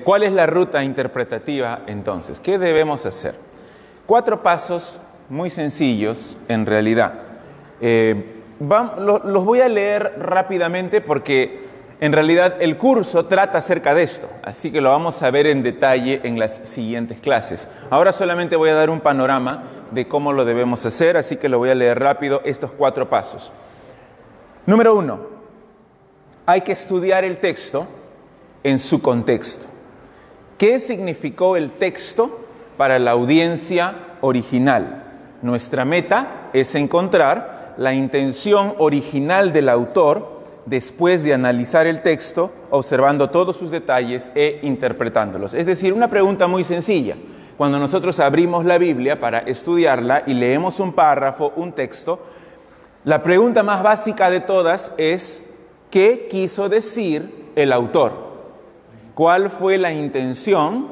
¿Cuál es la ruta interpretativa entonces? ¿Qué debemos hacer? 4 pasos muy sencillos en realidad. Los voy a leer rápidamente porque en realidad el curso trata acerca de esto, así que lo vamos a ver en detalle en las siguientes clases. Ahora solamente voy a dar un panorama de cómo lo debemos hacer, así que lo voy a leer rápido estos 4 pasos. Número 1, hay que estudiar el texto en su contexto. ¿Qué significó el texto para la audiencia original? Nuestra meta es encontrar la intención original del autor después de analizar el texto, observando todos sus detalles e interpretándolos. Es decir, una pregunta muy sencilla. Cuando nosotros abrimos la Biblia para estudiarla y leemos un párrafo, un texto, la pregunta más básica de todas es: ¿qué quiso decir el autor? ¿Cuál fue la intención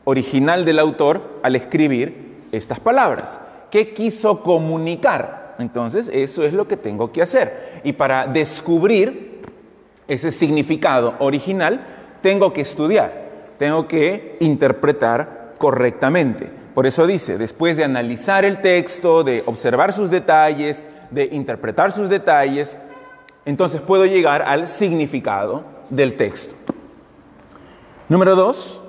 original del autor al escribir estas palabras? ¿Qué quiso comunicar? Entonces, eso es lo que tengo que hacer. Y para descubrir ese significado original, tengo que estudiar, tengo que interpretar correctamente. Por eso dice, después de analizar el texto, de observar sus detalles, de interpretar sus detalles, entonces puedo llegar al significado del texto. Número 2,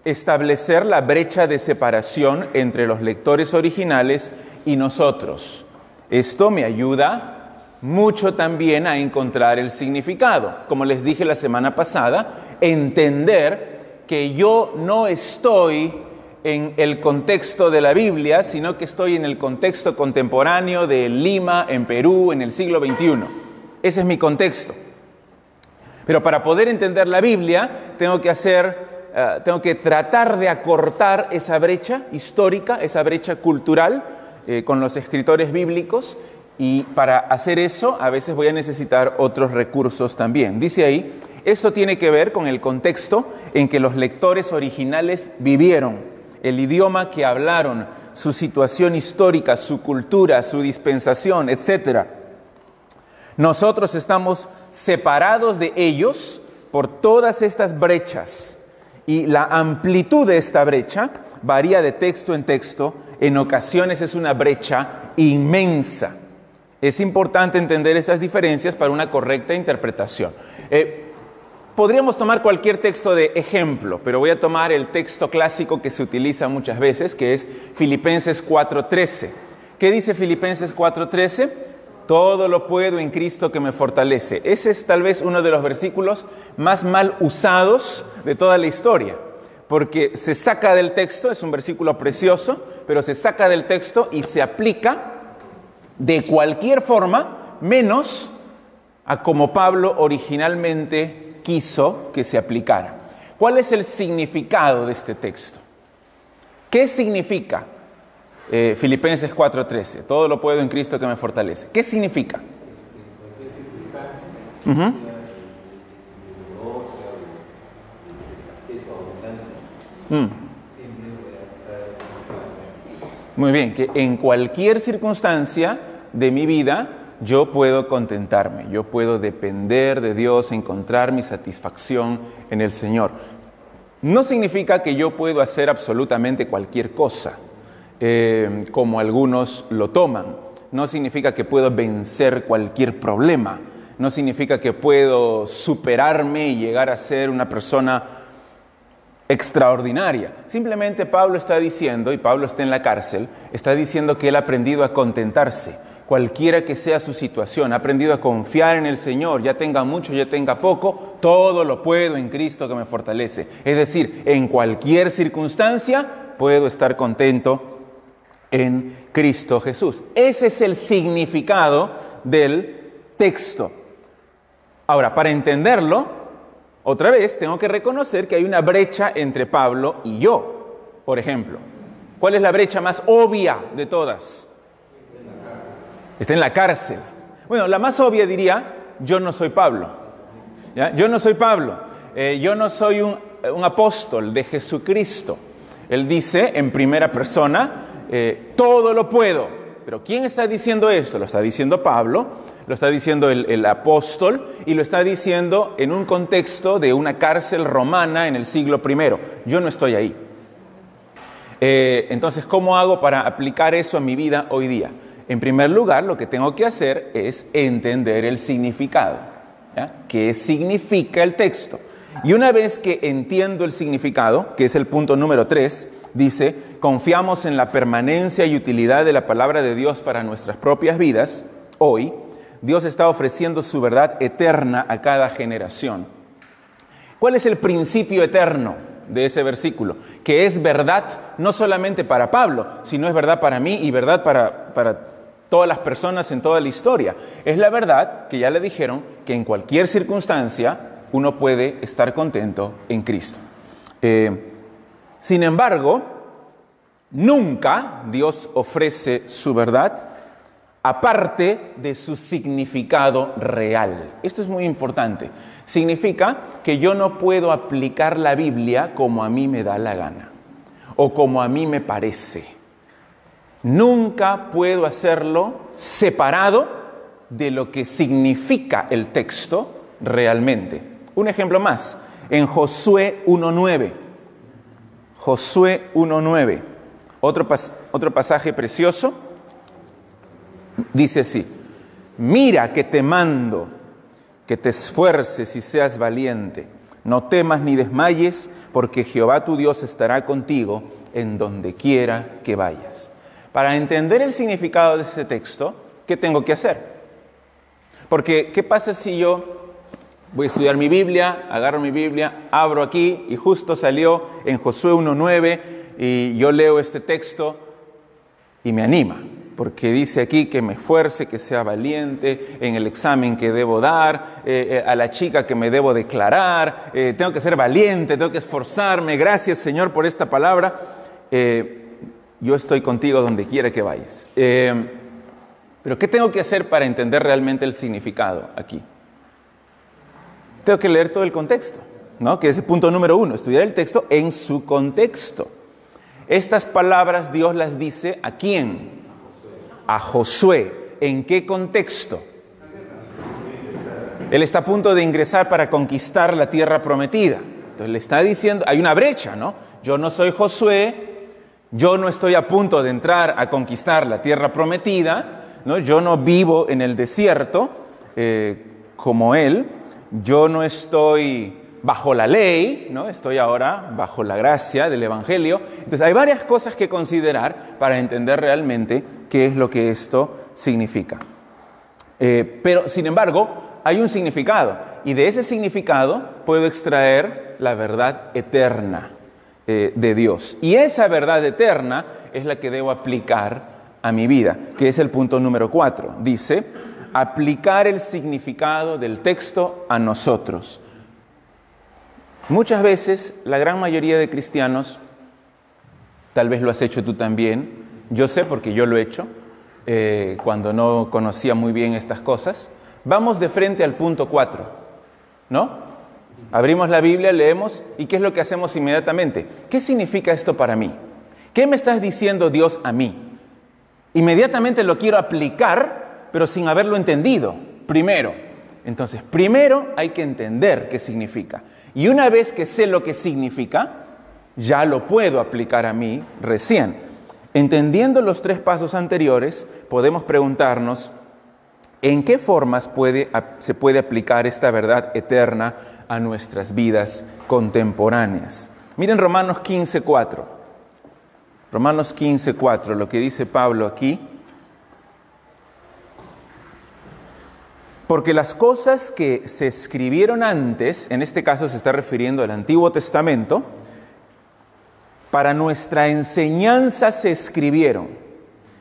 establecer la brecha de separación entre los lectores originales y nosotros. Esto me ayuda mucho también a encontrar el significado. Como les dije la semana pasada, entender que yo no estoy en el contexto de la Biblia, sino que estoy en el contexto contemporáneo de Lima, en Perú, en el siglo XXI. Ese es mi contexto. Pero para poder entender la Biblia, tengo que tratar de acortar esa brecha histórica, esa brecha cultural con los escritores bíblicos, y para hacer eso a veces voy a necesitar otros recursos también. Dice ahí, esto tiene que ver con el contexto en que los lectores originales vivieron, el idioma que hablaron, su situación histórica, su cultura, su dispensación, etc. Nosotros estamos separados de ellos por todas estas brechas, y la amplitud de esta brecha varía de texto en texto. En ocasiones es una brecha inmensa. Es importante entender esas diferencias para una correcta interpretación. Podríamos tomar cualquier texto de ejemplo, pero voy a tomar el texto clásico que se utiliza muchas veces, que es Filipenses 4:13. ¿Qué dice Filipenses 4:13? Todo lo puedo en Cristo que me fortalece. Ese es tal vez uno de los versículos más mal usados de toda la historia, porque se saca del texto, es un versículo precioso, pero se saca del texto y se aplica de cualquier forma, menos a como Pablo originalmente quiso que se aplicara. ¿Cuál es el significado de este texto? ¿Qué significa Filipenses 4:13? Todo lo puedo en Cristo que me fortalece. ¿Qué significa? Muy bien, que en cualquier circunstancia de mi vida yo puedo contentarme, yo puedo depender de Dios, encontrar mi satisfacción en el Señor. No significa que yo puedo hacer absolutamente cualquier cosa, como algunos lo toman. No significa que puedo vencer cualquier problema. No significa que puedo superarme y llegar a ser una persona extraordinaria. Simplemente Pablo está diciendo, y Pablo está en la cárcel, está diciendo que él ha aprendido a contentarse, cualquiera que sea su situación. Ha aprendido a confiar en el Señor, ya tenga mucho, ya tenga poco, todo lo puedo en Cristo que me fortalece. Es decir, en cualquier circunstancia puedo estar contento en Cristo Jesús. Ese es el significado del texto. Ahora, para entenderlo, otra vez tengo que reconocer que hay una brecha entre Pablo y yo. Por ejemplo, ¿cuál es la brecha más obvia de todas? Está en la cárcel. Bueno, la más obvia diría, yo no soy Pablo. ¿Ya? Yo no soy Pablo. Yo no soy un apóstol de Jesucristo. Él dice en primera persona, todo lo puedo. Pero ¿quién está diciendo esto? Lo está diciendo Pablo. lo está diciendo el apóstol y lo está diciendo en un contexto de una cárcel romana en el siglo I. Yo no estoy ahí. Entonces, ¿cómo hago para aplicar eso a mi vida hoy día? En primer lugar, lo que tengo que hacer es entender el significado. ¿Ya? ¿Qué significa el texto? Y una vez que entiendo el significado, que es el punto número 3, dice, confiamos en la permanencia y utilidad de la palabra de Dios para nuestras propias vidas. Hoy, Dios está ofreciendo su verdad eterna a cada generación. ¿Cuál es el principio eterno de ese versículo? Que es verdad no solamente para Pablo, sino es verdad para mí y verdad para todas las personas en toda la historia. Es la verdad que ya le dijeron que en cualquier circunstancia uno puede estar contento en Cristo. Sin embargo, nunca Dios ofrece su verdad aparte de su significado real. Esto es muy importante. Significa que yo no puedo aplicar la Biblia como a mí me da la gana o como a mí me parece. Nunca puedo hacerlo separado de lo que significa el texto realmente. Un ejemplo más, en Josué 1:9. Josué 1:9, otro pasaje precioso, dice así: mira que te mando, que te esfuerces y seas valiente, no temas ni desmayes, porque Jehová tu Dios estará contigo en donde quiera que vayas. Para entender el significado de ese texto, ¿qué tengo que hacer? Porque, ¿qué pasa si yo voy a estudiar mi Biblia, agarro mi Biblia, abro aquí y justo salió en Josué 1:9 y yo leo este texto y me anima? Porque dice aquí que me esfuerce, que sea valiente en el examen que debo dar, a la chica que me debo declarar, tengo que ser valiente, tengo que esforzarme. Gracias, Señor, por esta palabra. Yo estoy contigo donde quiera que vayas. Pero ¿qué tengo que hacer para entender realmente el significado aquí? Tengo que leer todo el contexto, ¿no? Que es el punto número 1, estudiar el texto en su contexto. Estas palabras Dios las dice ¿a quién? A Josué. ¿En qué contexto? Él está a punto de ingresar para conquistar la tierra prometida. Entonces le está diciendo, hay una brecha, ¿no? Yo no soy Josué, yo no estoy a punto de entrar a conquistar la tierra prometida, ¿no? Yo no vivo en el desierto como él, yo no estoy bajo la ley, ¿no? Estoy ahora bajo la gracia del Evangelio. Entonces hay varias cosas que considerar para entender realmente qué es lo que esto significa. Pero, sin embargo, hay un significado, y de ese significado puedo extraer la verdad eterna de Dios. Y esa verdad eterna es la que debo aplicar a mi vida, que es el punto número 4. Dice, aplicar el significado del texto a nosotros. Muchas veces, la gran mayoría de cristianos, tal vez lo has hecho tú también, yo sé porque yo lo he hecho, cuando no conocía muy bien estas cosas, vamos de frente al punto 4, ¿no? Abrimos la Biblia, leemos, ¿y qué es lo que hacemos inmediatamente? ¿Qué significa esto para mí? ¿Qué me estás diciendo Dios a mí? Inmediatamente lo quiero aplicar, pero sin haberlo entendido, primero. Entonces, primero hay que entender qué significa. Y una vez que sé lo que significa, ya lo puedo aplicar a mí recién. Entendiendo los 3 pasos anteriores, podemos preguntarnos, ¿en qué formas se puede aplicar esta verdad eterna a nuestras vidas contemporáneas? Miren Romanos 15:4. Romanos 15:4, lo que dice Pablo aquí. Porque las cosas que se escribieron antes, en este caso se está refiriendo al Antiguo Testamento, para nuestra enseñanza se escribieron,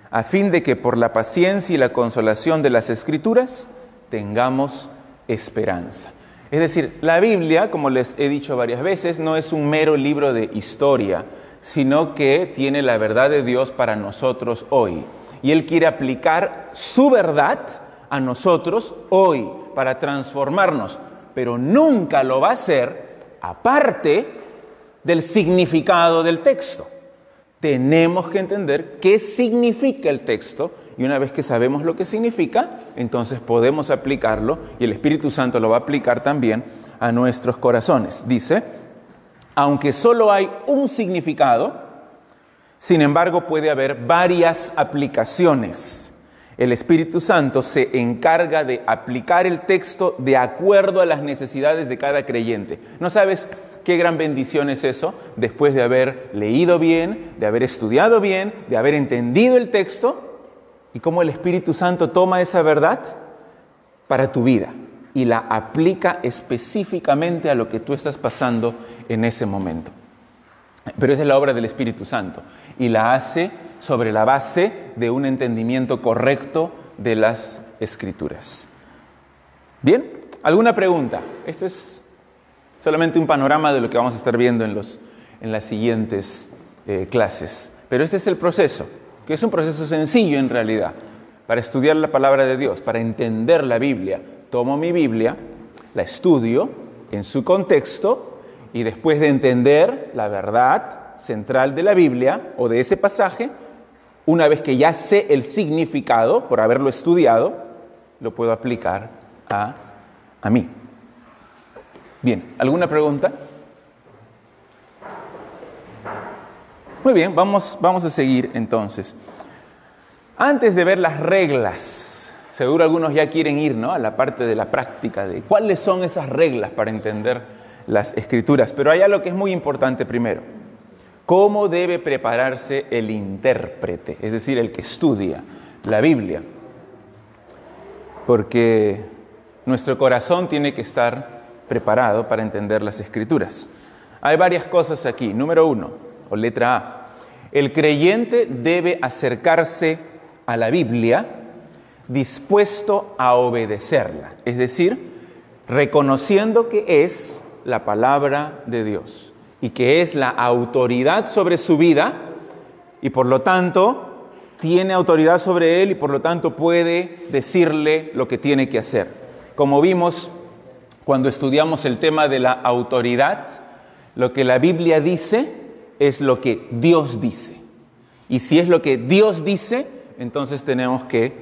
a fin de que por la paciencia y la consolación de las Escrituras tengamos esperanza. Es decir, la Biblia, como les he dicho varias veces, no es un mero libro de historia, sino que tiene la verdad de Dios para nosotros hoy. Y Él quiere aplicar su verdad a nosotros hoy para transformarnos, pero nunca lo va a hacer aparte del significado del texto. Tenemos que entender qué significa el texto y una vez que sabemos lo que significa, entonces podemos aplicarlo y el Espíritu Santo lo va a aplicar también a nuestros corazones. Dice, aunque solo hay un significado, sin embargo puede haber varias aplicaciones. El Espíritu Santo se encarga de aplicar el texto de acuerdo a las necesidades de cada creyente. ¿No sabes qué gran bendición es eso? Después de haber leído bien, de haber estudiado bien, de haber entendido el texto, y cómo el Espíritu Santo toma esa verdad para tu vida y la aplica específicamente a lo que tú estás pasando en ese momento. Pero esa es la obra del Espíritu Santo y la hace sobre la base de un entendimiento correcto de las Escrituras. Bien, ¿alguna pregunta? Esto es solamente un panorama de lo que vamos a estar viendo en las siguientes clases. Pero este es el proceso, que es un proceso sencillo en realidad, para estudiar la palabra de Dios, para entender la Biblia. Tomo mi Biblia, la estudio en su contexto y después de entender la verdad central de la Biblia o de ese pasaje, una vez que ya sé el significado por haberlo estudiado, lo puedo aplicar a mí. Bien, ¿alguna pregunta? Muy bien, vamos a seguir entonces. Antes de ver las reglas, seguro algunos ya quieren ir, ¿no?, a la parte de la práctica, de cuáles son esas reglas para entender las Escrituras. Pero hay algo que es muy importante primero. ¿Cómo debe prepararse el intérprete? Es decir, el que estudia la Biblia. Porque nuestro corazón tiene que estar preparado para entender las Escrituras. Hay varias cosas aquí. Número 1, o letra A. El creyente debe acercarse a la Biblia dispuesto a obedecerla. Es decir, reconociendo que es la palabra de Dios y que es la autoridad sobre su vida y por lo tanto tiene autoridad sobre él y por lo tanto puede decirle lo que tiene que hacer. Como vimos cuando estudiamos el tema de la autoridad, lo que la Biblia dice es lo que Dios dice. Y si es lo que Dios dice, entonces tenemos que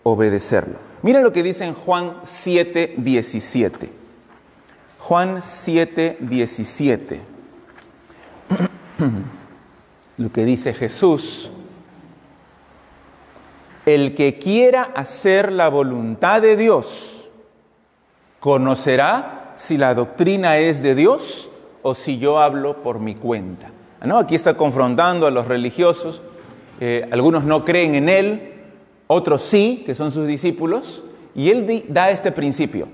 obedecerlo. Mira lo que dice en Juan 7:17. Juan 7:17. Lo que dice Jesús: el que quiera hacer la voluntad de Dios, conocerá si la doctrina es de Dios o si yo hablo por mi cuenta. ¿No? Aquí está confrontando a los religiosos. Algunos no creen en Él, otros sí, que son sus discípulos. Y Él da este principio.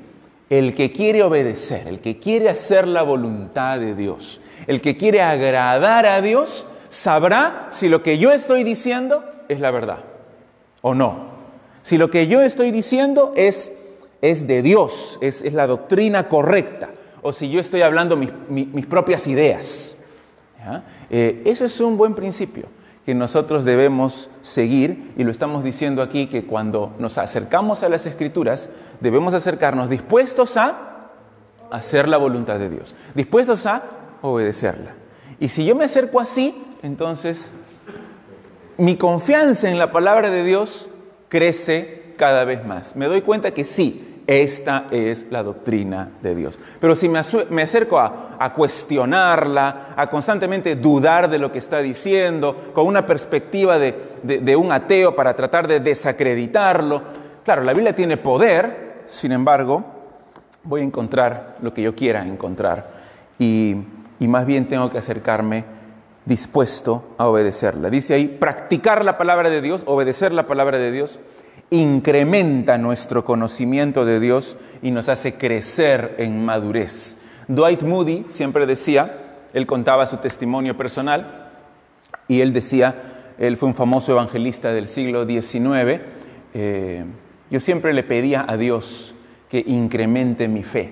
El que quiere obedecer, el que quiere hacer la voluntad de Dios, el que quiere agradar a Dios, sabrá si lo que yo estoy diciendo es la verdad o no. Si lo que yo estoy diciendo es de Dios, es la doctrina correcta, o si yo estoy hablando mis propias ideas. Eso es un buen principio que nosotros debemos seguir, y lo estamos diciendo aquí, que cuando nos acercamos a las Escrituras debemos acercarnos dispuestos a hacer la voluntad de Dios, dispuestos a obedecerla. Y si yo me acerco así, entonces mi confianza en la palabra de Dios crece cada vez más. Me doy cuenta que sí, esta es la doctrina de Dios. Pero si me acerco a cuestionarla, a constantemente dudar de lo que está diciendo, con una perspectiva de un ateo para tratar de desacreditarlo, claro, la Biblia tiene poder, sin embargo, voy a encontrar lo que yo quiera encontrar. Y más bien tengo que acercarme dispuesto a obedecerla. Dice ahí, practicar la palabra de Dios, obedecer la palabra de Dios, incrementa nuestro conocimiento de Dios y nos hace crecer en madurez. Dwight Moody siempre decía, él contaba su testimonio personal y él decía, él fue un famoso evangelista del siglo XIX, yo siempre le pedía a Dios que incremente mi fe.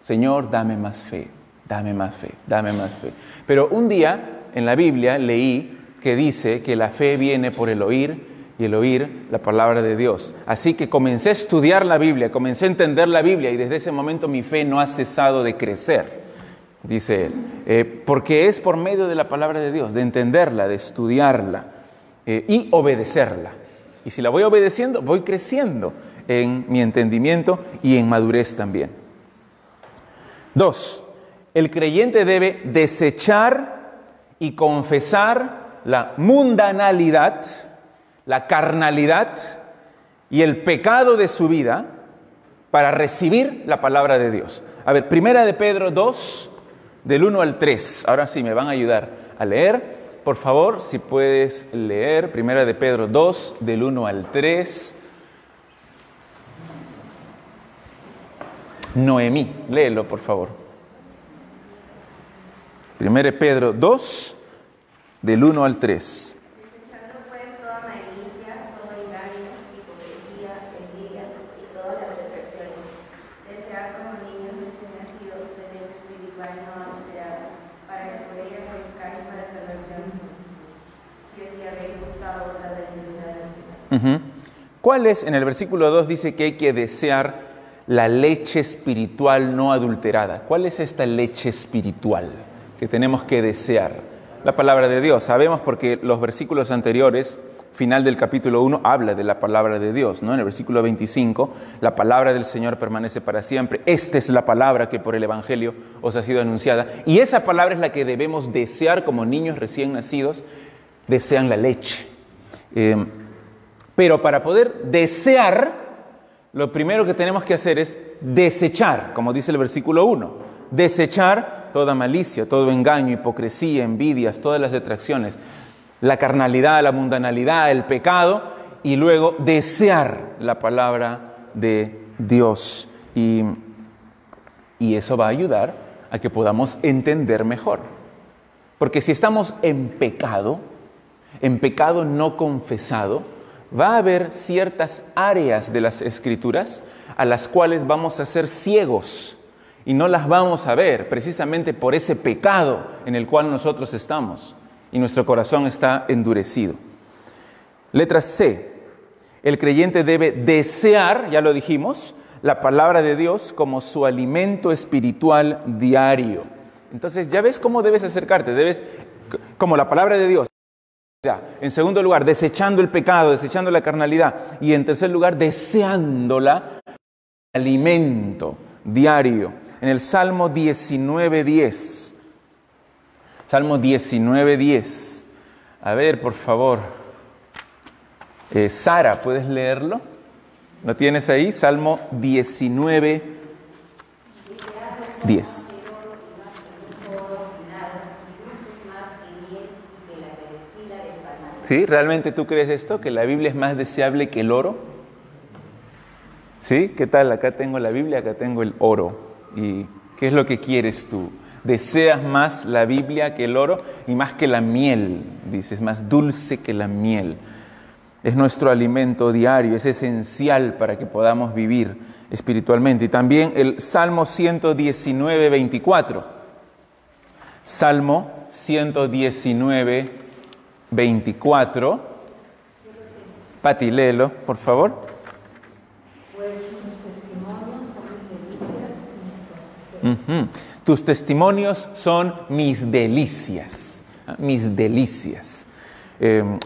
Señor, dame más fe, dame más fe, dame más fe. Pero un día en la Biblia leí que dice que la fe viene por el oír y el oír la palabra de Dios. Así que comencé a estudiar la Biblia, comencé a entender la Biblia y desde ese momento mi fe no ha cesado de crecer, dice él, porque es por medio de la palabra de Dios, de entenderla, de estudiarla y obedecerla. Y si la voy obedeciendo, voy creciendo en mi entendimiento y en madurez también. 2. El creyente debe desechar y confesar la mundanalidad, la carnalidad y el pecado de su vida para recibir la palabra de Dios. A ver, Primera de Pedro 2, del 1 al 3. Ahora sí, me van a ayudar a leer. Por favor, si puedes leer Primera de Pedro 2, del 1 al 3. Noemí, léelo, por favor. Primera de Pedro 2, del 1 al 3. Desechando pues toda malicia, todo engaño, hipocresía, envidia y todas las detracciones. Desear como niños recién nacidos tener espiritual no adulterado, para que por ella crezcáis para salvación, si es que habéis gustado la benignidad del Señor. ¿Cuál es? En el versículo 2 dice que hay que desear la leche espiritual no adulterada. ¿Cuál es esta leche espiritual que tenemos que desear? La palabra de Dios. Sabemos porque los versículos anteriores, final del capítulo 1, habla de la palabra de Dios, ¿no? En el versículo 25, la palabra del Señor permanece para siempre. Esta es la palabra que por el Evangelio os ha sido anunciada. Y esa palabra es la que debemos desear como niños recién nacidos. Desean la leche. Pero para poder desear, lo primero que tenemos que hacer es desechar, como dice el versículo 1. Desechar toda malicia, todo engaño, hipocresía, envidias, todas las detracciones, la carnalidad, la mundanalidad, el pecado, y luego desear la palabra de Dios. Y eso va a ayudar a que podamos entender mejor. Porque si estamos en pecado no confesado, va a haber ciertas áreas de las Escrituras a las cuales vamos a ser ciegos y no las vamos a ver precisamente por ese pecado en el cual nosotros estamos y nuestro corazón está endurecido. Letra C. El creyente debe desear, ya lo dijimos, la palabra de Dios como su alimento espiritual diario. Entonces, ya ves cómo debes acercarte, debes, como la palabra de Dios. En segundo lugar, desechando el pecado, desechando la carnalidad. Y en tercer lugar, deseándola alimento diario. En el Salmo 19:10. Salmo 19:10. A ver, por favor. Sara, ¿puedes leerlo? ¿Lo tienes ahí? Salmo 19:10. ¿Sí? ¿Realmente tú crees esto? ¿Que la Biblia es más deseable que el oro? ¿Sí? ¿Qué tal? Acá tengo la Biblia, acá tengo el oro. ¿Y qué es lo que quieres tú? ¿Deseas más la Biblia que el oro? Y más que la miel, dices, más dulce que la miel. Es nuestro alimento diario, es esencial para que podamos vivir espiritualmente. Y también el Salmo 119:24. Salmo 119:24. Pati, léelo, por favor. Pues tus testimonios son mis delicias. Tus testimonios son mis delicias. Mis delicias.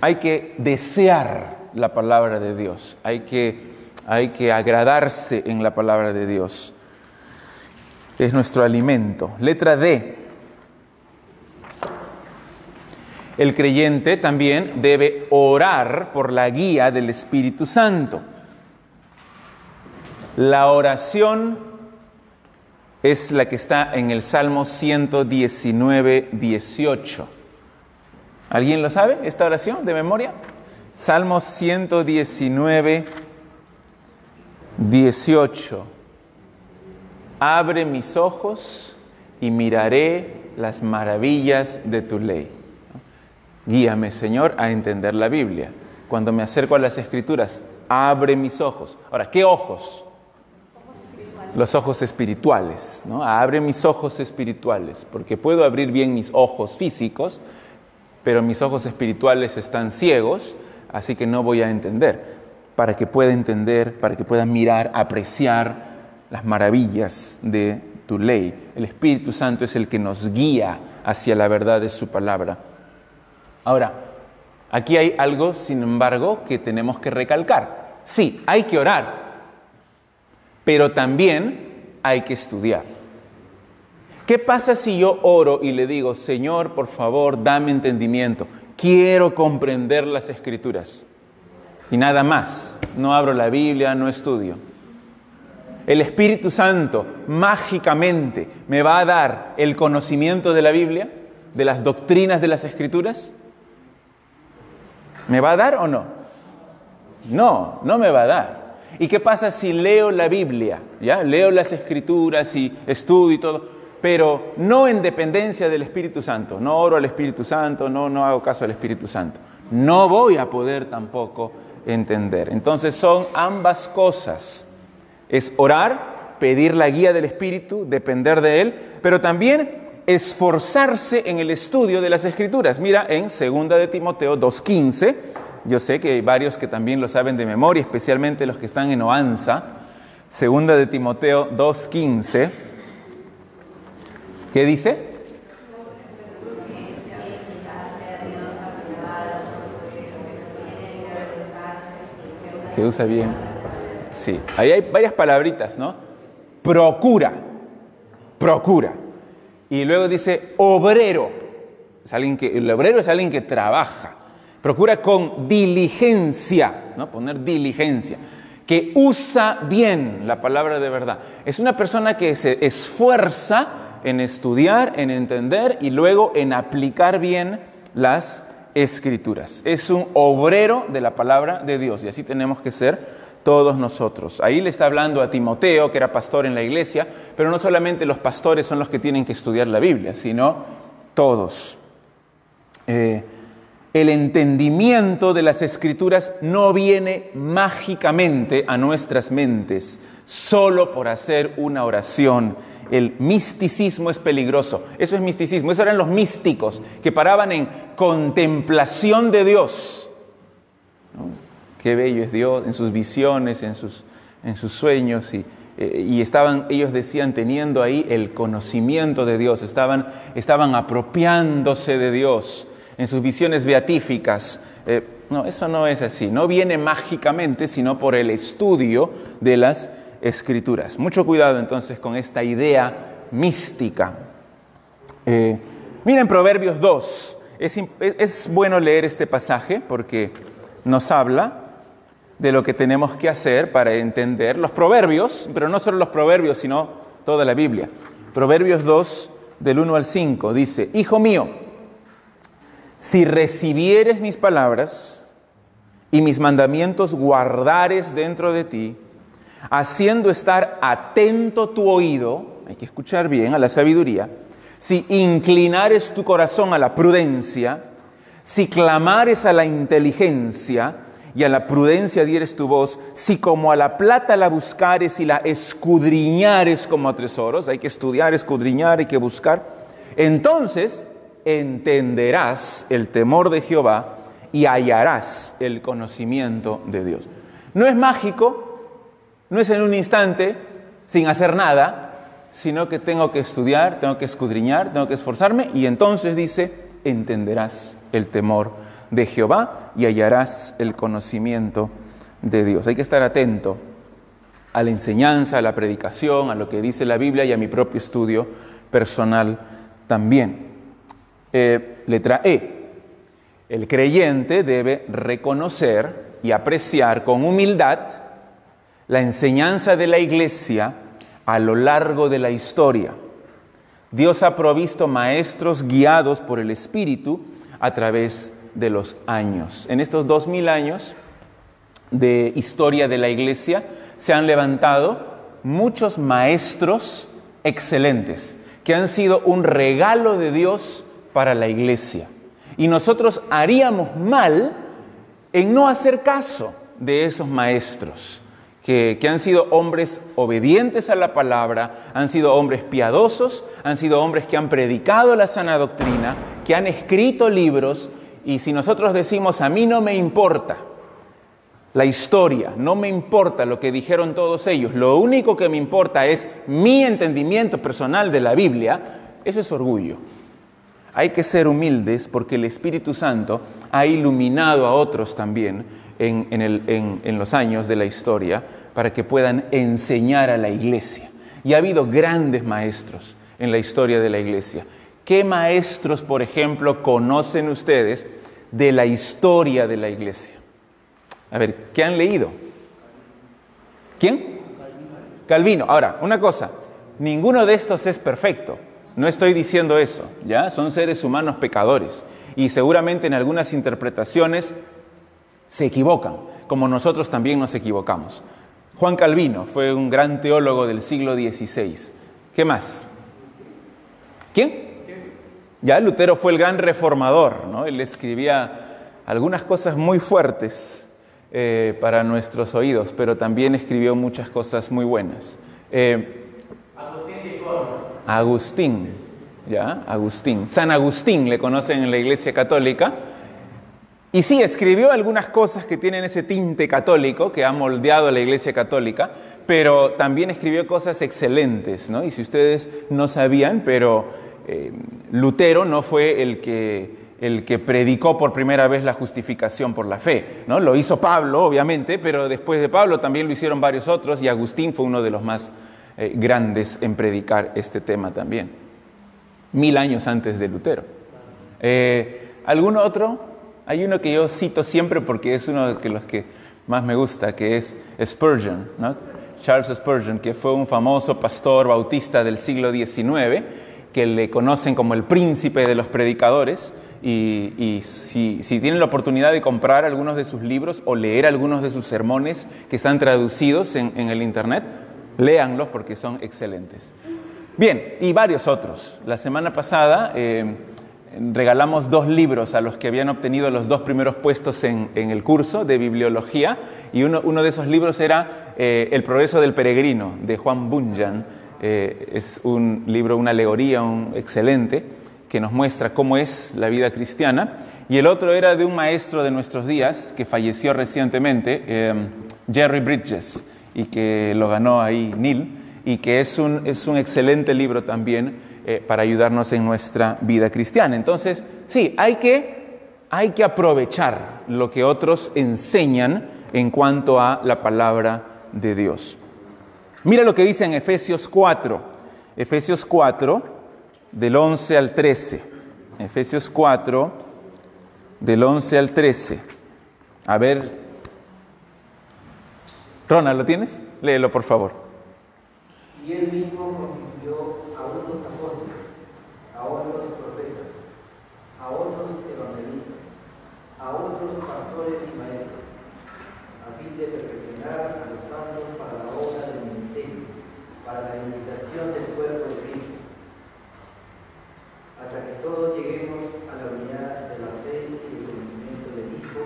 Hay que desear la palabra de Dios. Hay que agradarse en la palabra de Dios. Es nuestro alimento. Letra D. El creyente también debe orar por la guía del Espíritu Santo. La oración es la que está en el Salmo 119:18. ¿Alguien lo sabe, esta oración de memoria? Salmo 119:18. Abre mis ojos y miraré las maravillas de tu ley. Guíame, Señor, a entender la Biblia. Cuando me acerco a las Escrituras, abre mis ojos. Ahora, ¿qué ojos? Los ojos espirituales, ¿no? Abre mis ojos espirituales, porque puedo abrir bien mis ojos físicos, pero mis ojos espirituales están ciegos, así que no voy a entender. Para que pueda entender, para que pueda mirar, apreciar las maravillas de tu ley. El Espíritu Santo es el que nos guía hacia la verdad de su palabra. Ahora, Aquí hay algo, sin embargo, que tenemos que recalcar. Sí, hay que orar, pero también hay que estudiar. ¿Qué pasa si yo oro y le digo, Señor, por favor, dame entendimiento, quiero comprender las Escrituras? Y nada más, no abro la Biblia, no estudio. ¿El Espíritu Santo mágicamente me va a dar el conocimiento de la Biblia, de las doctrinas de las Escrituras? ¿Me va a dar o no? No, no me va a dar. ¿Y qué pasa si leo la Biblia? ¿Ya? Leo las Escrituras y estudio y todo, pero no en dependencia del Espíritu Santo. No oro al Espíritu Santo, no hago caso al Espíritu Santo. No voy a poder tampoco entender. Entonces son ambas cosas. Es orar, pedir la guía del Espíritu, depender de Él, pero también esforzarse en el estudio de las Escrituras. Mira, en 2 de Timoteo 2:15, yo sé que hay varios que también lo saben de memoria, especialmente los que están en Oanza. 2 de Timoteo 2:15, ¿qué dice? Que usa bien. Sí, ahí hay varias palabritas, ¿no? Procura. Y luego dice obrero. El obrero es alguien que trabaja. Procura con diligencia, ¿no? Poner diligencia. Que usa bien la palabra de verdad. Es una persona que se esfuerza en estudiar, en entender y luego en aplicar bien las Escrituras. Es un obrero de la palabra de Dios y así tenemos que ser todos nosotros. Ahí le está hablando a Timoteo, que era pastor en la iglesia, pero no solamente los pastores son los que tienen que estudiar la Biblia, sino todos. El entendimiento de las Escrituras no viene mágicamente a nuestras mentes, solo por hacer una oración. El misticismo es peligroso. Eso es misticismo. Esos eran los místicos que paraban en contemplación de Dios, ¿no? Qué bello es Dios en sus visiones, en sus sueños. Y estaban, ellos decían, teniendo ahí el conocimiento de Dios. Estaban apropiándose de Dios en sus visiones beatíficas. No, eso no es así. No viene mágicamente, sino por el estudio de las Escrituras. Mucho cuidado entonces con esta idea mística. Miren Proverbios 2. Es bueno leer este pasaje porque nos habla de lo que tenemos que hacer para entender los proverbios, pero no solo los proverbios, sino toda la Biblia. Proverbios 2, del 1 al 5, dice: Hijo mío, si recibieres mis palabras y mis mandamientos guardares dentro de ti, haciendo estar atento tu oído, hay que escuchar bien, a la sabiduría, si inclinares tu corazón a la prudencia, si clamares a la inteligencia y a la prudencia dieres tu voz, si como a la plata la buscares y la escudriñares como a tesoros, hay que estudiar, escudriñar, hay que buscar, entonces entenderás el temor de Jehová y hallarás el conocimiento de Dios. No es mágico, no es en un instante, sin hacer nada, sino que tengo que estudiar, tengo que escudriñar, tengo que esforzarme y entonces dice, entenderás el temor de Jehová y hallarás el conocimiento de Dios. Hay que estar atento a la enseñanza, a la predicación, a lo que dice la Biblia y a mi propio estudio personal también. Letra E. El creyente debe reconocer y apreciar con humildad la enseñanza de la Iglesia a lo largo de la historia. Dios ha provisto maestros guiados por el Espíritu a través de los años. En estos 2000 años de historia de la Iglesia se han levantado muchos maestros excelentes que han sido un regalo de Dios para la Iglesia. Y nosotros haríamos mal en no hacer caso de esos maestros que han sido hombres obedientes a la palabra, han sido hombres piadosos, han sido hombres que han predicado la sana doctrina, que han escrito libros. Y si nosotros decimos, a mí no me importa la historia, no me importa lo que dijeron todos ellos, lo único que me importa es mi entendimiento personal de la Biblia, eso es orgullo. Hay que ser humildes porque el Espíritu Santo ha iluminado a otros también en los años de la historia para que puedan enseñar a la iglesia. Y ha habido grandes maestros en la historia de la iglesia. ¿Qué maestros, por ejemplo, conocen ustedes de la historia de la iglesia? A ver, ¿qué han leído? ¿Quién? Calvino. Ahora, una cosa, ninguno de estos es perfecto. No estoy diciendo eso, ¿ya? Son seres humanos pecadores y seguramente en algunas interpretaciones se equivocan, como nosotros también nos equivocamos. Juan Calvino fue un gran teólogo del siglo XVI. ¿Qué más? ¿Quién? Ya Lutero fue el gran reformador, ¿no? Él escribía algunas cosas muy fuertes para nuestros oídos, pero también escribió muchas cosas muy buenas. Agustín, ¿ya? Agustín. San Agustín le conocen en la Iglesia Católica. Y sí, escribió algunas cosas que tienen ese tinte católico que ha moldeado a la Iglesia Católica, pero también escribió cosas excelentes, ¿no? Y si ustedes no sabían, pero Lutero no fue el que predicó por primera vez la justificación por la fe, ¿no? Lo hizo Pablo, obviamente, pero después de Pablo también lo hicieron varios otros y Agustín fue uno de los más grandes en predicar este tema también, 1000 años antes de Lutero. ¿Algún otro? Hay uno que yo cito siempre porque es uno de los que más me gusta, que es Spurgeon, ¿no? Charles Spurgeon, que fue un famoso pastor bautista del siglo XIX, que le conocen como el príncipe de los predicadores, y si tienen la oportunidad de comprar algunos de sus libros o leer algunos de sus sermones que están traducidos en el internet, léanlos porque son excelentes. Bien, y varios otros. La semana pasada regalamos 2 libros a los que habían obtenido los 2 primeros puestos en el curso de bibliología, y uno de esos libros era El progreso del peregrino, de Juan Bunyan. Es un libro, una alegoría excelente, que nos muestra cómo es la vida cristiana. Y el otro era de un maestro de nuestros días, que falleció recientemente, Jerry Bridges, y que lo ganó ahí Neil, y que es un excelente libro también, para ayudarnos en nuestra vida cristiana. Entonces, sí, hay que aprovechar lo que otros enseñan en cuanto a la palabra de Dios. Mira lo que dice en Efesios 4, del 11 al 13. Efesios 4, del 11 al 13. A ver, Ronald, ¿lo tienes? Léelo, por favor. Y él mismo constituyó a unos apóstoles, a otros profetas, a otros evangelistas, a otros pastores y maestros, a fin de perfeccionar a los santos para la obra del ministerio, para la edificación del cuerpo de Cristo, hasta que todos lleguemos a la unidad de la fe y el conocimiento del Hijo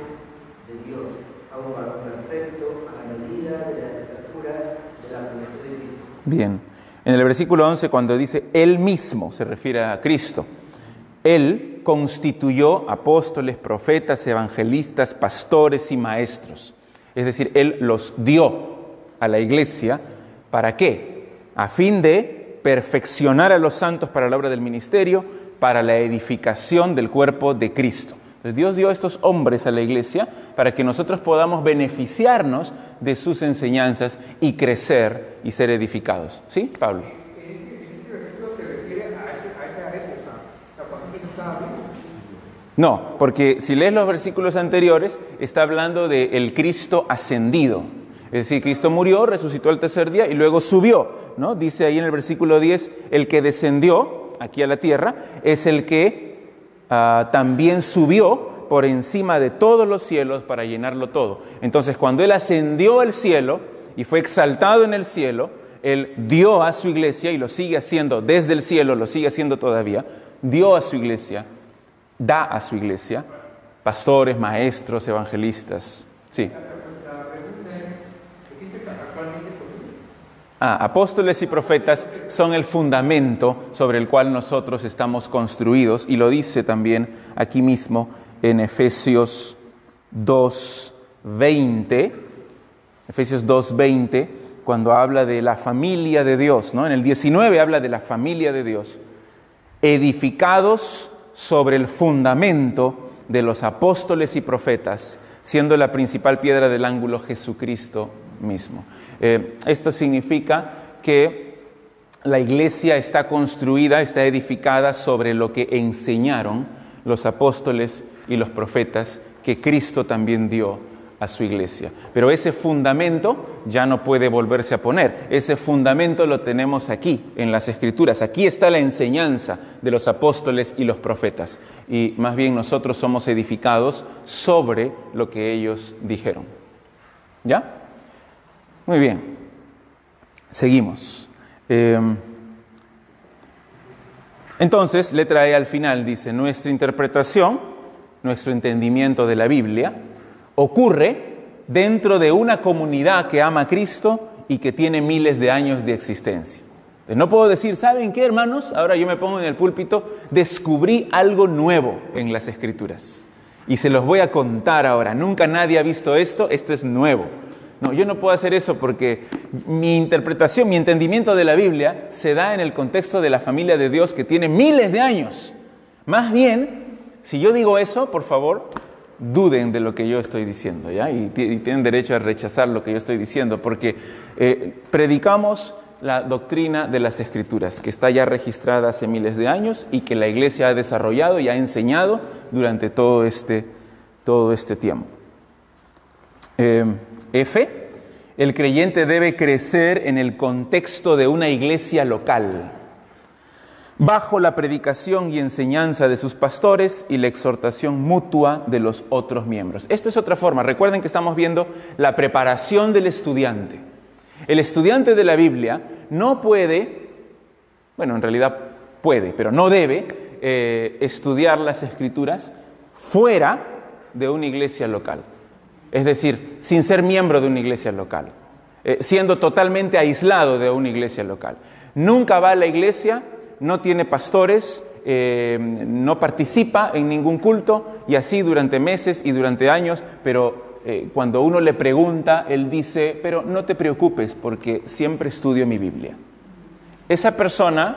de Dios, a un varón perfecto, a la medida de la estatura de la plenitud de Cristo. Bien, en el versículo 11, cuando dice Él mismo, se refiere a Cristo. Él constituyó apóstoles, profetas, evangelistas, pastores y maestros. Es decir, Él los dio a la iglesia. ¿Para qué? A fin de perfeccionar a los santos para la obra del ministerio, para la edificación del cuerpo de Cristo. Entonces Dios dio a estos hombres a la iglesia para que nosotros podamos beneficiarnos de sus enseñanzas y crecer y ser edificados. ¿Sí, Pablo? No, porque si lees los versículos anteriores, está hablando del Cristo ascendido. Es decir, Cristo murió, resucitó al tercer día y luego subió, ¿no? Dice ahí en el versículo 10, el que descendió aquí a la tierra es el que también subió por encima de todos los cielos para llenarlo todo. Entonces, cuando Él ascendió al cielo y fue exaltado en el cielo, Él dio a su iglesia, y lo sigue haciendo desde el cielo, lo sigue haciendo todavía, dio a su iglesia, da a su iglesia, pastores, maestros, evangelistas. Sí. Apóstoles y profetas son el fundamento sobre el cual nosotros estamos construidos, y lo dice también aquí mismo en Efesios 2:20, cuando habla de la familia de Dios, ¿no? En el 19 habla de la familia de Dios, edificados sobre el fundamento de los apóstoles y profetas, siendo la principal piedra del ángulo Jesucristo mismo. Esto significa que la iglesia está construida, está edificada sobre lo que enseñaron los apóstoles y los profetas que Cristo también dio a su iglesia. Pero ese fundamento ya no puede volverse a poner. Ese fundamento lo tenemos aquí, en las Escrituras. Aquí está la enseñanza de los apóstoles y los profetas. Y más bien nosotros somos edificados sobre lo que ellos dijeron. ¿Ya? Muy bien. Seguimos. Entonces, letra E al final dice, nuestra interpretación, nuestro entendimiento de la Biblia, ocurre dentro de una comunidad que ama a Cristo y que tiene miles de años de existencia. No puedo decir, ¿saben qué, hermanos? Ahora yo me pongo en el púlpito, descubrí algo nuevo en las Escrituras y se los voy a contar ahora. Nunca nadie ha visto esto es nuevo. No, yo no puedo hacer eso porque mi interpretación, mi entendimiento de la Biblia se da en el contexto de la familia de Dios que tiene miles de años. Más bien, si yo digo eso, por favor, duden de lo que yo estoy diciendo, ¿ya? Y tienen derecho a rechazar lo que yo estoy diciendo, porque predicamos la doctrina de las Escrituras, que está ya registrada hace miles de años y que la Iglesia ha desarrollado y ha enseñado durante todo este tiempo. F, el creyente debe crecer en el contexto de una iglesia local, bajo la predicación y enseñanza de sus pastores y la exhortación mutua de los otros miembros. Esto es otra forma. Recuerden que estamos viendo la preparación del estudiante. El estudiante de la Biblia no puede, bueno, en realidad puede, pero no debe estudiar las Escrituras fuera de una iglesia local. Es decir, sin ser miembro de una iglesia local, siendo totalmente aislado de una iglesia local. Nunca va a la iglesia, no tiene pastores, no participa en ningún culto y así durante meses y durante años, pero cuando uno le pregunta, él dice, pero no te preocupes porque siempre estudio mi Biblia. Esa persona,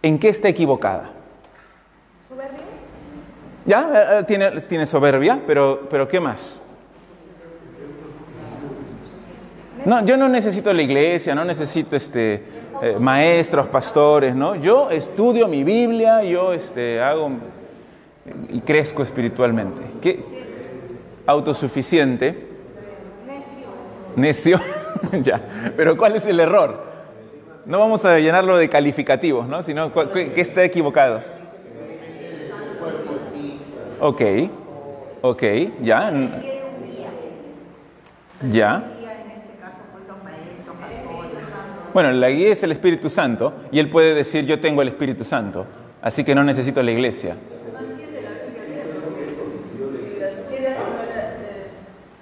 ¿en qué está equivocada? ¿Soberbia? Ya, tiene soberbia, pero ¿qué más? No, yo no necesito la iglesia, no necesito maestros, pastores, ¿no? Yo estudio mi Biblia, yo hago y crezco espiritualmente. ¿Qué? Autosuficiente. Necio. Ya, pero ¿cuál es el error? No vamos a llenarlo de calificativos, ¿no? Sino, ¿qué está equivocado? Ok, ya. Ya. Bueno, la guía es el Espíritu Santo y él puede decir, yo tengo el Espíritu Santo, así que no necesito la iglesia. No entiende la Biblia, si la estudia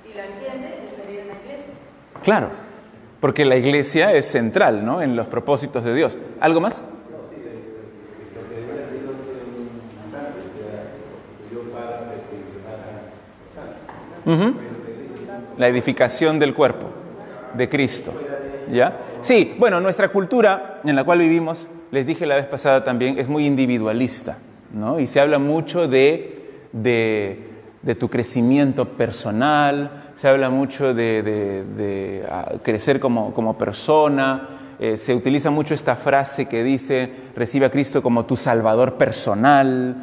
y la entiende, estaría en la iglesia. Claro, porque la iglesia es central, ¿no?, en los propósitos de Dios. ¿Algo más? La edificación del cuerpo de Cristo, ¿ya? Sí, bueno, nuestra cultura en la cual vivimos, les dije la vez pasada también, es muy individualista, ¿no? Y se habla mucho de tu crecimiento personal, se habla mucho de crecer como persona, se utiliza mucho esta frase que dice, recibe a Cristo como tu Salvador personal.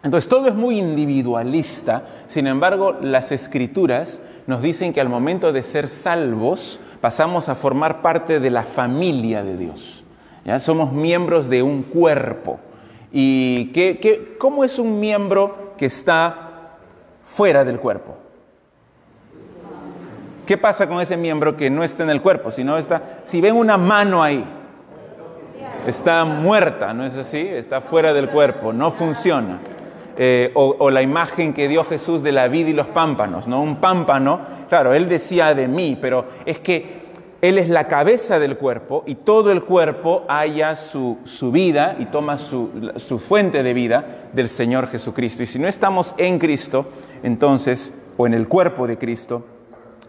Entonces todo es muy individualista, sin embargo las Escrituras nos dicen que al momento de ser salvos pasamos a formar parte de la familia de Dios, ¿ya? Somos miembros de un cuerpo. ¿Y cómo es un miembro que está fuera del cuerpo? ¿Qué pasa con ese miembro que no está en el cuerpo? Si ven una mano ahí, está muerta, ¿no es así? Está fuera del cuerpo, no funciona. O la imagen que dio Jesús de la vid y los pámpanos, ¿no? Un pámpano, claro, él decía de mí, pero es que él es la cabeza del cuerpo y todo el cuerpo halla su vida y toma su fuente de vida del Señor Jesucristo. Y si no estamos en Cristo, entonces, o en el cuerpo de Cristo,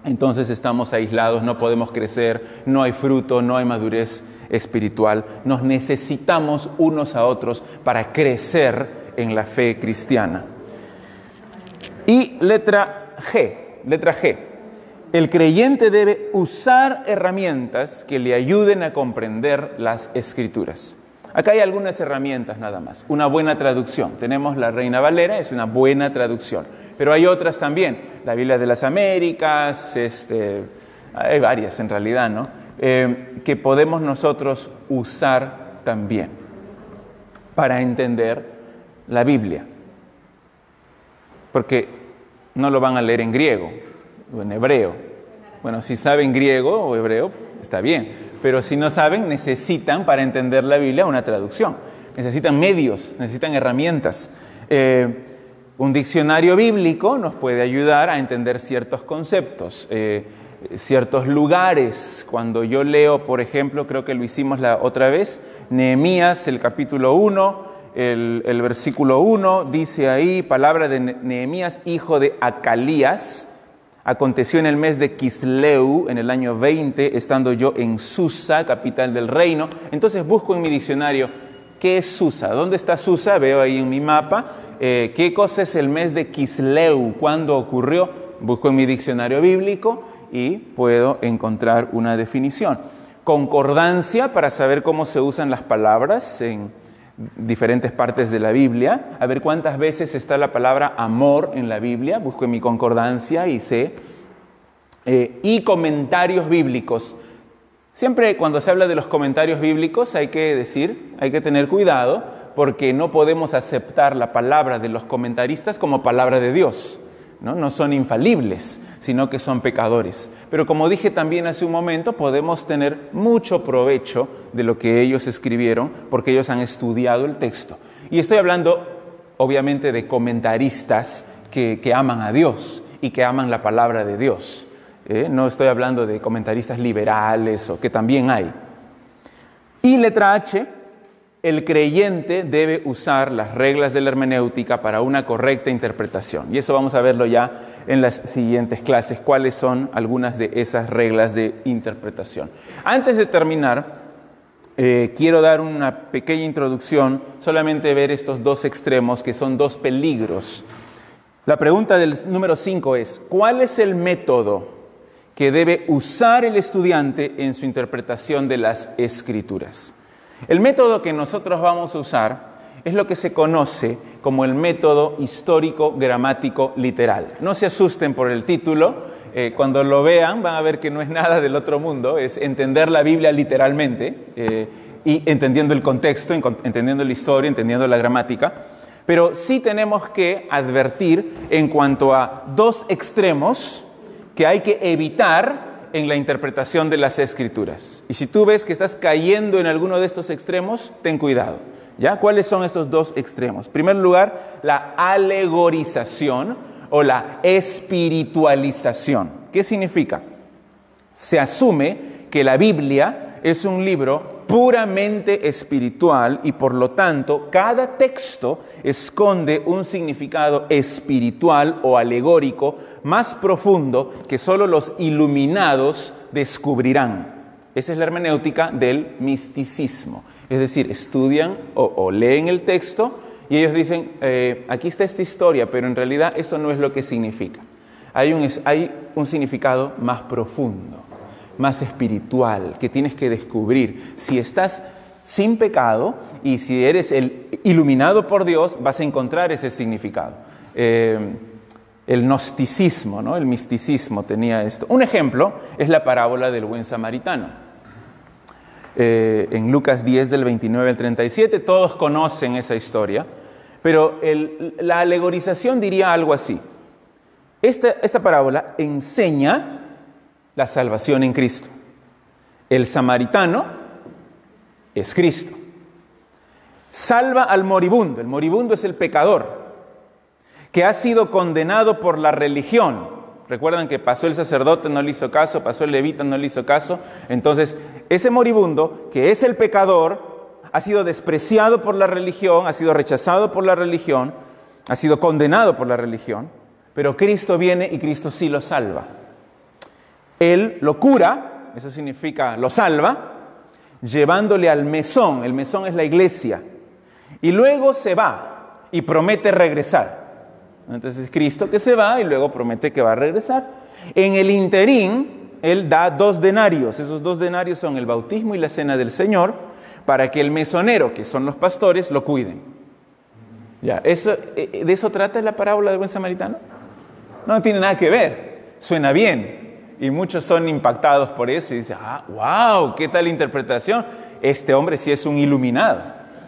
entonces estamos aislados, no podemos crecer, no hay fruto, no hay madurez espiritual. Nos necesitamos unos a otros para crecer en la fe cristiana. Y letra G. El creyente debe usar herramientas que le ayuden a comprender las Escrituras. Acá hay algunas herramientas nada más. Una buena traducción. Tenemos la Reina Valera, es una buena traducción. Pero hay otras también. La Biblia de las Américas, hay varias en realidad, ¿no? Que podemos nosotros usar también para entender la Biblia. Porque no lo van a leer en griego o en hebreo. Bueno, si saben griego o hebreo, está bien. Pero si no saben, necesitan para entender la Biblia una traducción. Necesitan medios, necesitan herramientas. Un diccionario bíblico nos puede ayudar a entender ciertos conceptos, ciertos lugares. Cuando yo leo, por ejemplo, creo que lo hicimos la otra vez, Nehemías, el capítulo 1, el versículo 1, dice ahí, palabra de Nehemías, hijo de Acalías, aconteció en el mes de Quisleu, en el año 20, estando yo en Susa, capital del reino. Entonces busco en mi diccionario, ¿qué es Susa? ¿Dónde está Susa? Veo ahí en mi mapa. ¿Qué cosa es el mes de Quisleu? ¿Cuándo ocurrió? Busco en mi diccionario bíblico y puedo encontrar una definición. Concordancia para saber cómo se usan las palabras en diferentes partes de la Biblia. A ver cuántas veces está la palabra amor en la Biblia. Busco en mi concordancia y sé. Y comentarios bíblicos. Siempre cuando se habla de los comentarios bíblicos hay que tener cuidado, porque no podemos aceptar la palabra de los comentaristas como palabra de Dios. No son infalibles, sino que son pecadores. Pero como dije también hace un momento, podemos tener mucho provecho de lo que ellos escribieron, porque ellos han estudiado el texto. Y estoy hablando, obviamente, de comentaristas que aman a Dios y que aman la palabra de Dios. No estoy hablando de comentaristas liberales, o que también hay. Y letra H. El creyente debe usar las reglas de la hermenéutica para una correcta interpretación. Y eso vamos a verlo ya en las siguientes clases, cuáles son algunas de esas reglas de interpretación. Antes de terminar, quiero dar una pequeña introducción, solamente ver estos dos extremos que son dos peligros. La pregunta del número 5 es, ¿cuál es el método que debe usar el estudiante en su interpretación de las Escrituras? El método que nosotros vamos a usar es lo que se conoce como el método histórico gramático literal. No se asusten por el título, cuando lo vean van a ver que no es nada del otro mundo, es entender la Biblia literalmente y entendiendo el contexto, entendiendo la historia, entendiendo la gramática. Pero sí tenemos que advertir en cuanto a dos extremos que hay que evitar en la interpretación de las Escrituras. Y si tú ves que estás cayendo en alguno de estos extremos, ten cuidado. ¿Ya? ¿Cuáles son estos dos extremos? En primer lugar, la alegorización o la espiritualización. ¿Qué significa? Se asume que la Biblia es un libro puramente espiritual y por lo tanto cada texto esconde un significado espiritual o alegórico más profundo que solo los iluminados descubrirán. Esa es la hermenéutica del misticismo. Es decir, estudian o leen el texto y ellos dicen, aquí está esta historia, pero en realidad eso no es lo que significa. Hay un significado más profundo, más espiritual, que tienes que descubrir. Si estás sin pecado y si eres el iluminado por Dios, vas a encontrar ese significado. El gnosticismo, ¿no? El misticismo tenía esto. Un ejemplo es la parábola del buen samaritano. En Lucas 10, del 29 al 37, todos conocen esa historia, pero la alegorización diría algo así. Esta parábola enseña la salvación en Cristo. El samaritano es Cristo. Salva al moribundo. El moribundo es el pecador que ha sido condenado por la religión. Recuerdan que pasó el sacerdote, no le hizo caso, pasó el levita, no le hizo caso. Entonces, ese moribundo, que es el pecador, ha sido despreciado por la religión, ha sido rechazado por la religión, ha sido condenado por la religión, pero Cristo viene y Cristo sí lo salva. Él lo cura, eso significa lo salva, llevándole al mesón. El mesón es la iglesia. Y luego se va y promete regresar. Entonces es Cristo que se va y luego promete que va a regresar. En el interín, Él da 2 denarios. Esos 2 denarios son el bautismo y la cena del Señor, para que el mesonero, que son los pastores, lo cuiden. Ya, ¿de eso trata la parábola del buen samaritano? No tiene nada que ver. Suena bien. Y muchos son impactados por eso y dicen, wow, ¿qué tal interpretación? Este hombre sí es un iluminado,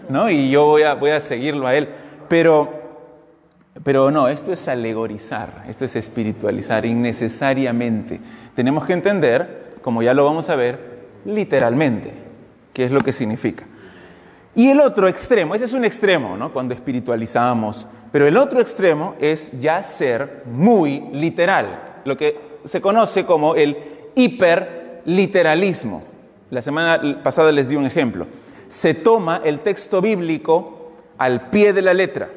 ¿no? Y yo voy a seguirlo a él. Pero no, esto es alegorizar, esto es espiritualizar innecesariamente. Tenemos que entender, como ya lo vamos a ver, literalmente, qué es lo que significa. Y el otro extremo, ese es un extremo, ¿no? Cuando espiritualizamos, pero el otro extremo es ya ser muy literal, lo que se conoce como el hiperliteralismo. La semana pasada les di un ejemplo. Se toma el texto bíblico al pie de la letra,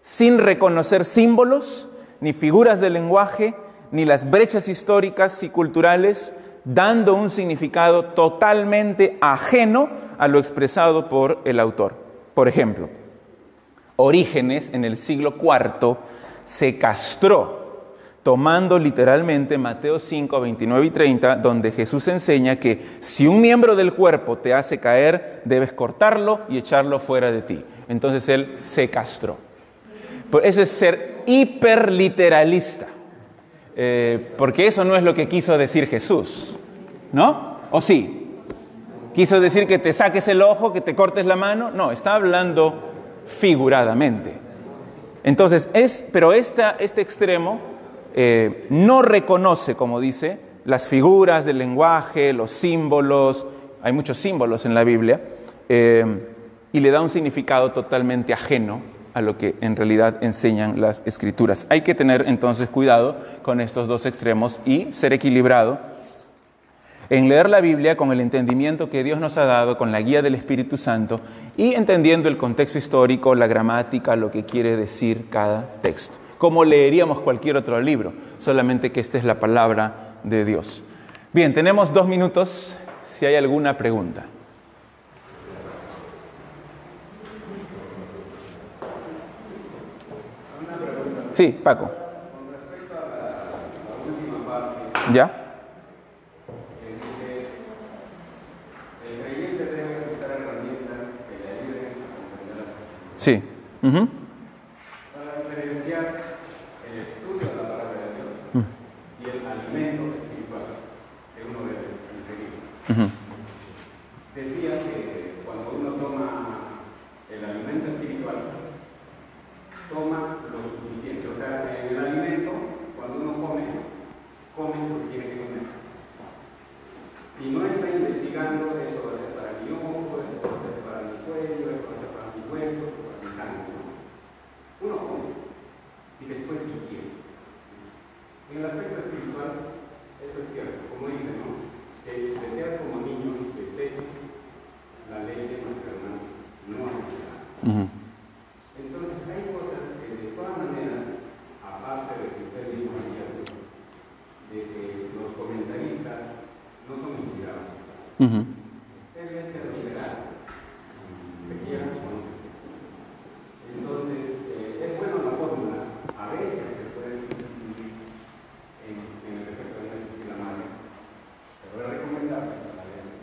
sin reconocer símbolos, ni figuras del lenguaje, ni las brechas históricas y culturales, dando un significado totalmente ajeno a lo expresado por el autor. Por ejemplo, Orígenes en el siglo IV se castró, tomando literalmente Mateo 5, 29 y 30, donde Jesús enseña que si un miembro del cuerpo te hace caer, debes cortarlo y echarlo fuera de ti. Entonces él se castró. Eso es ser hiperliteralista, porque eso no es lo que quiso decir Jesús, ¿no? ¿O sí? ¿Quiso decir que te saques el ojo, que te cortes la mano? No, está hablando figuradamente. Entonces, pero este extremo no reconoce, como dice, las figuras del lenguaje, los símbolos, hay muchos símbolos en la Biblia, y le da un significado totalmente ajeno a lo que en realidad enseñan las Escrituras. Hay que tener entonces cuidado con estos 2 extremos y ser equilibrado en leer la Biblia con el entendimiento que Dios nos ha dado, con la guía del Espíritu Santo y entendiendo el contexto histórico, la gramática, lo que quiere decir cada texto. Como leeríamos cualquier otro libro, solamente que esta es la palabra de Dios. Bien, tenemos 2 minutos si hay alguna pregunta. Sí, Paco. Con respecto a la última parte, ¿Ya? el creyente debe usar herramientas que le ayuden a comprender las cosas. Sí. Para diferenciar el estudio de la palabra de Dios y el alimento espiritual que uno debe ingerir. Decía que cuando uno toma el alimento espiritual, toma lo suficiente. O sea, en el alimento, cuando uno come porque tiene que comer. Y no está investigando, eso va a ser para mi ojo, eso va a ser para mi cuello, eso va a ser para mi hueso, para mi sangre. ¿No? Uno come y después digiere. En el aspecto espiritual, eso es cierto, como dice, ¿no? Que de ser como niños de pecho, la leche maternal no ayuda. Entonces hay cosas que de todas maneras, aparte de que usted dijo ayer, de que los comentaristas no son inspirados. Deben ser liberados, se quieran o no. Entonces, es buena la fórmula, a veces se puede sustituir en el efecto de no existir la madre, pero es recomendable la leche.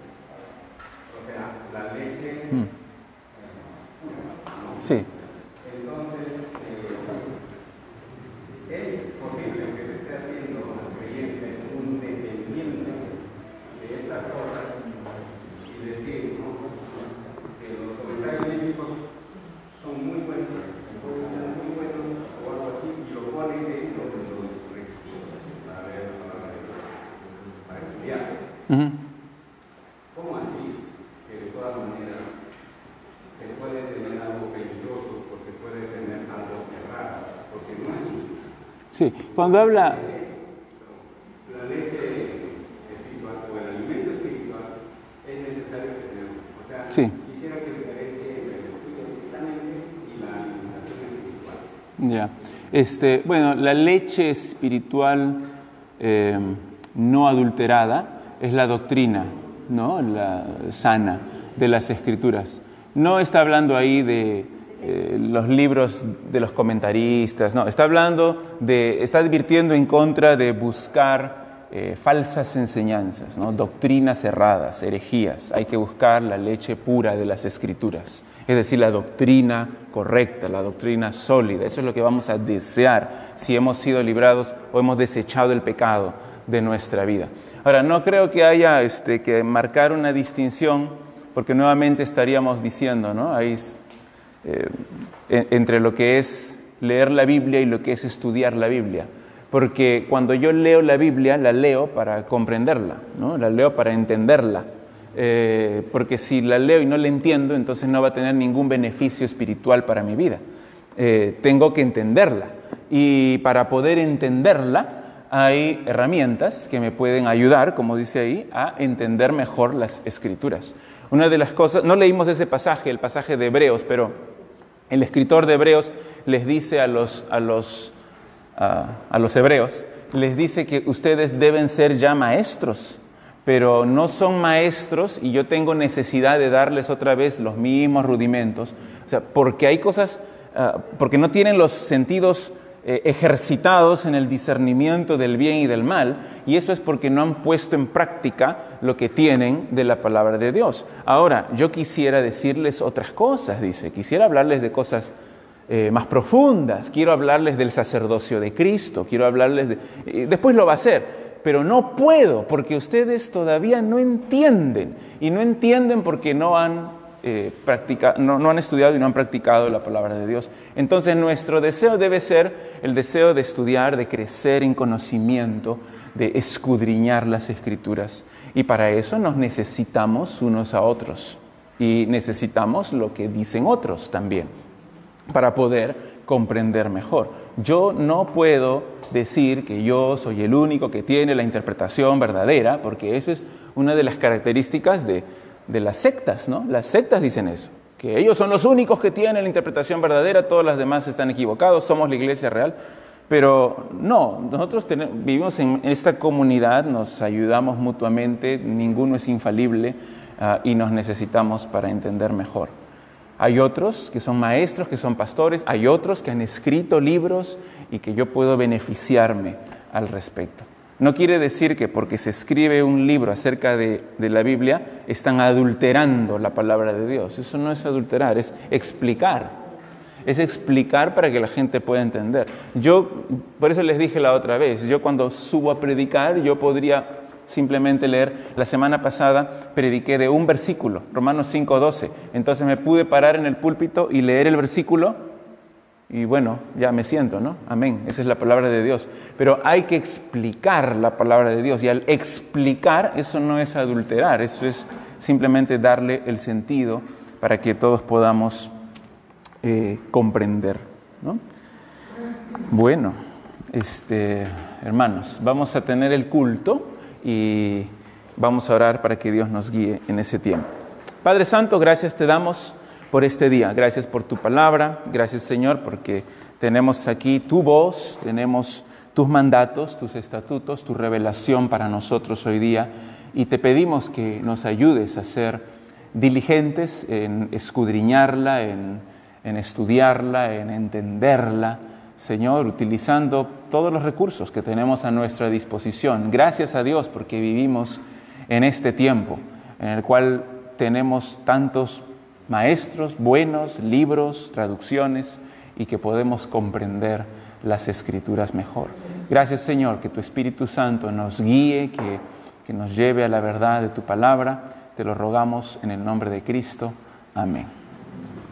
O sea, la leche pura, ¿no? Sí. Entonces, es posible que se esté haciendo al creyente un dependiente de estas cosas y decir, ¿no?, que los comentarios bíblicos son muy buenos, pueden ser muy buenos o algo así, y lo ponen dentro de los requisitos para leer la palabra de Dios, para estudiar. ¿Cómo así? Que de todas maneras se puede tener algo peligroso porque puede tener algo errado, porque no es justo. Sí, cuando habla... La leche espiritual o el alimento espiritual es necesario tenerlo. O sea, Sí. quisiera que diferencie entre el estudio directamente y la alimentación espiritual. Ya. Bueno, la leche espiritual no adulterada es la doctrina, ¿no? La sana de las Escrituras. No está hablando ahí de los libros de los comentaristas, no, está advirtiendo en contra de buscar falsas enseñanzas, ¿no? Doctrinas erradas, herejías. Hay que buscar la leche pura de las Escrituras, es decir, la doctrina correcta, la doctrina sólida. Eso es lo que vamos a desear si hemos sido librados o hemos desechado el pecado de nuestra vida. Ahora, no creo que haya que marcar una distinción, porque nuevamente estaríamos diciendo, ¿no? Ahí entre lo que es leer la Biblia y lo que es estudiar la Biblia. Porque cuando yo leo la Biblia, la leo para comprenderla, ¿no? La leo para entenderla. Porque si la leo y no la entiendo, entonces no va a tener ningún beneficio espiritual para mi vida. Tengo que entenderla. Y para poder entenderla, hay herramientas que me pueden ayudar, como dice ahí, a entender mejor las Escrituras. Una de las cosas, no leímos ese pasaje, el pasaje de Hebreos, pero el escritor de Hebreos les dice a los hebreos, les dice que ustedes deben ser ya maestros, pero no son maestros y yo tengo necesidad de darles otra vez los mismos rudimentos. O sea, porque hay cosas, porque no tienen los sentidos ejercitados en el discernimiento del bien y del mal, y eso es porque no han puesto en práctica lo que tienen de la palabra de Dios. Ahora, yo quisiera decirles otras cosas, dice, quisiera hablarles de cosas más profundas, quiero hablarles del sacerdocio de Cristo, quiero hablarles después lo va a hacer, pero no puedo porque ustedes todavía no entienden, y no entienden porque no han no han estudiado y no han practicado la palabra de Dios. Entonces nuestro deseo debe ser el deseo de estudiar, de crecer en conocimiento, de escudriñar las Escrituras. Y para eso nos necesitamos unos a otros y necesitamos lo que dicen otros también para poder comprender mejor. Yo no puedo decir que yo soy el único que tiene la interpretación verdadera, porque eso es una de las características de las sectas, ¿no? Las sectas dicen eso, que ellos son los únicos que tienen la interpretación verdadera, todos los demás están equivocados, somos la iglesia real. Pero no, nosotros vivimos en esta comunidad, nos ayudamos mutuamente, ninguno es infalible y nos necesitamos para entender mejor. Hay otros que son maestros, que son pastores, hay otros que han escrito libros y que yo puedo beneficiarme al respecto. No quiere decir que porque se escribe un libro acerca de la Biblia están adulterando la palabra de Dios. Eso no es adulterar, es explicar. Es explicar para que la gente pueda entender. Por eso les dije la otra vez, yo cuando subo a predicar, yo podría simplemente leer. La semana pasada prediqué de un versículo, Romanos 5:12. Entonces me pude parar en el púlpito y leer el versículo. Y bueno, ya me siento, ¿no? Amén. Esa es la palabra de Dios. Pero hay que explicar la palabra de Dios. Y al explicar, eso no es adulterar. Eso es simplemente darle el sentido para que todos podamos comprender, ¿no? Bueno, hermanos, vamos a tener el culto y vamos a orar para que Dios nos guíe en ese tiempo. Padre Santo, gracias te damos por este día. Gracias por tu palabra. Gracias, Señor, porque tenemos aquí tu voz, tenemos tus mandatos, tus estatutos, tu revelación para nosotros hoy día. Y te pedimos que nos ayudes a ser diligentes en escudriñarla, en estudiarla, en entenderla, Señor, utilizando todos los recursos que tenemos a nuestra disposición. Gracias a Dios porque vivimos en este tiempo en el cual tenemos tantos maestros buenos, libros, traducciones, y que podemos comprender las Escrituras mejor. Gracias, Señor, que tu Espíritu Santo nos guíe, que nos lleve a la verdad de tu palabra. Te lo rogamos en el nombre de Cristo. Amén.